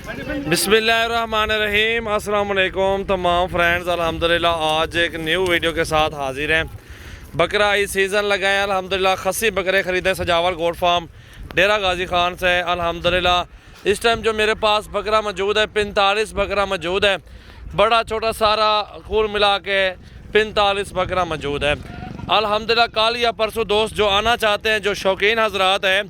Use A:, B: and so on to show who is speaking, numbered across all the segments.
A: बिस्मिल्लाहिर्रहमानिर्रहीम। अस्सलाम वालेकुम तमाम फ्रेंड्स। अल्हम्दुलिल्लाह आज एक न्यू वीडियो के साथ हाजिर हैं। बकरा ईद सीज़न लगा है अल्हम्दुलिल्लाह। खस्सी बकरे ख़रीदे सजावल गोट फार्म डेरा गाजी खान से अल्हम्दुलिल्लाह। इस टाइम जो मेरे पास बकरा मौजूद है 45 बकरा मौजूद है। बड़ा छोटा सारा कुल मिला के 45 बकरा मौजूद है अल्हम्दुलिल्लाह। कल या परसों दोस्त जो आना चाहते हैं, जो शौकीन हजरात हैं,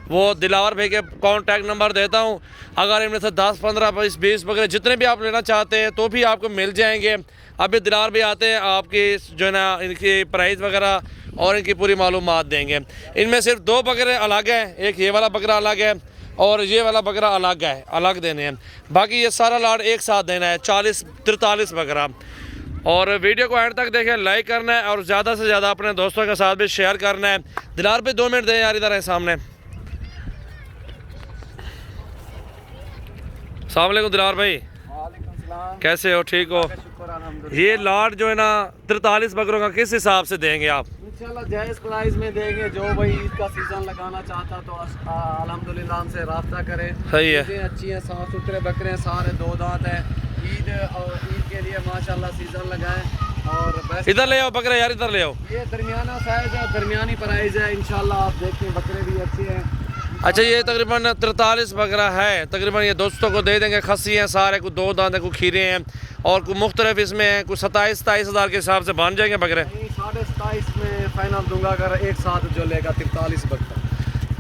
A: वो दिलावर भाई के कॉन्टैक्ट नंबर देता हूँ। अगर इनमें से 10, 15, 20 बकरे जितने भी आप लेना चाहते हैं तो भी आपको मिल जाएंगे। अभी दिलावर भी आते हैं, आपकी जो है ना इनकी प्राइस वगैरह और इनकी पूरी मालूमात देंगे। इनमें सिर्फ 2 बकरे अलग हैं, एक ये वाला बकरा अलग है और ये वाला बकरा अलग है, अलग देने हैं। बाकी ये सारा लाट एक साथ देना है 43 बकरा। और वीडियो को एंड तक देखें, लाइक करना है और ज़्यादा से ज़्यादा अपने दोस्तों के साथ भी शेयर करना है। दिलावर पे 2 मिनट दें यार, इधर है सामने। अस्सलाम वालेकुम दिलावर भाई, कैसे हो? ठीक हो? ये लाट जो है ना 43 बकरों का किस हिसाब से देंगे आप?
B: इंशाल्लाह जायज़ प्राइस में देंगे। जो भाई ईद का सीज़न लगाना चाहता तो अल्हम्दुलिल्लाह हमसे रब्ता करें।
A: सही है,
B: अच्छी हैं, साफ़ सुथरे बकरे हैं, सारे 2 दांत हैं। ईद के लिए माशाल्लाह सीज़न लगाएं। और
A: इधर ले आओ बकरे यार, इधर ले आओ।
B: ये दरमियाना साइज़ है, दरमियानी प्राइस है इंशाल्लाह। आप देखें बकरे भी अच्छे हैं।
A: अच्छा, ये तकरीबन 43 बकरा है। तकरीबन ये दोस्तों को दे देंगे। खस्सी हैं सारे, कुछ 2 दांत, कुछ खीरे हैं और कुछ मुख्तलिफ इसमें हैं। कुछ 27-28 हज़ार के हिसाब से बन जाएंगे बकरे।
B: 27.5 में फाइनल दूंगा। अगर एक साथ जो लेगा 43 बकरा,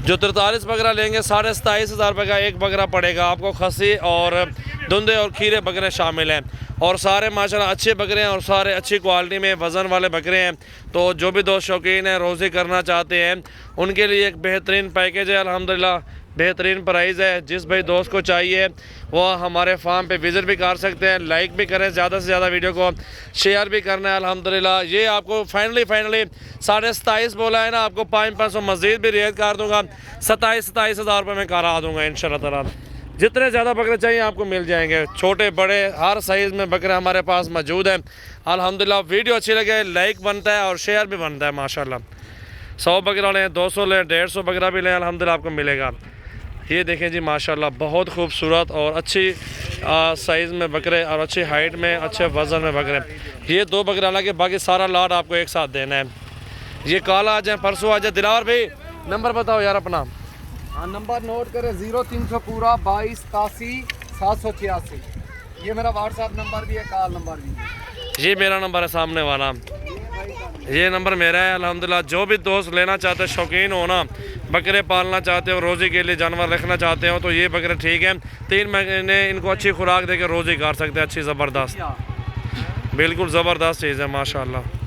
A: जो 43 बकरा लेंगे 27.5 हज़ार रुपये का एक बकरा पड़ेगा आपको। खस्सी और धुंधे और खीरे बकरे शामिल हैं और सारे माशाल्लाह अच्छे बकरे हैं और सारे अच्छी क्वालिटी में वज़न वाले बकरे हैं। तो जो भी दोस्त शौकीन हैं, रोज़ी करना चाहते हैं, उनके लिए एक बेहतरीन पैकेज है अल्हम्दुलिल्लाह। बेहतरीन प्राइस है। जिस भाई दोस्त को चाहिए वो हमारे फार्म पे विज़िट भी कर सकते हैं। लाइक भी करें, ज़्यादा से ज़्यादा वीडियो को शेयर भी करना है अल्हम्दुलिल्लाह। ये आपको फाइनली 27.5 बोला है ना, आपको 500 मज़ीद भी रियायत कर दूँगा। 27 हज़ार रुपये में करा दूँगा इंशाल्लाह ताला। जितने ज़्यादा बकरे चाहिए आपको मिल जाएंगे, छोटे बड़े हर साइज़ में बकरे हमारे पास मौजूद हैं अल्हम्दुलिल्लाह। वीडियो अच्छी लगे लाइक बनता है और शेयर भी बनता है माशाल्लाह। 100 बकरा लें, 200 लें, 150 बकरा भी लें, अल्हम्दुलिल्लाह आपको मिलेगा। ये देखें जी माशाल्लाह, बहुत खूबसूरत और अच्छी साइज़ में बकरे और अच्छी हाइट में, अच्छे वज़न में बकरे। ये 2 बकरे हालांकि बाकी सारा लाट आपको एक साथ देना है। ये कल आ जाए, परसों आ जाए। दिलावर भाई नंबर बताओ यार अपना।
B: हाँ, नंबर नोट करें 0300 पूरा 22 87 786। ये मेरा व्हाट्सएप नंबर भी है, कॉल नंबर भी है।
A: ये मेरा नंबर है सामने वाला, ये नंबर मेरा है अल्हम्दुलिल्लाह। जो भी दोस्त लेना चाहते हैं, शौकीन हो ना, बकरे पालना चाहते हो, रोज़ी के लिए जानवर रखना चाहते हो, तो ये बकरे ठीक हैं। 3 महीने इनको अच्छी खुराक देकर रोज़ी कर सकते हैं, अच्छी ज़बरदस्त, बिल्कुल ज़बरदस्त चीज़ है माशाल्लाह।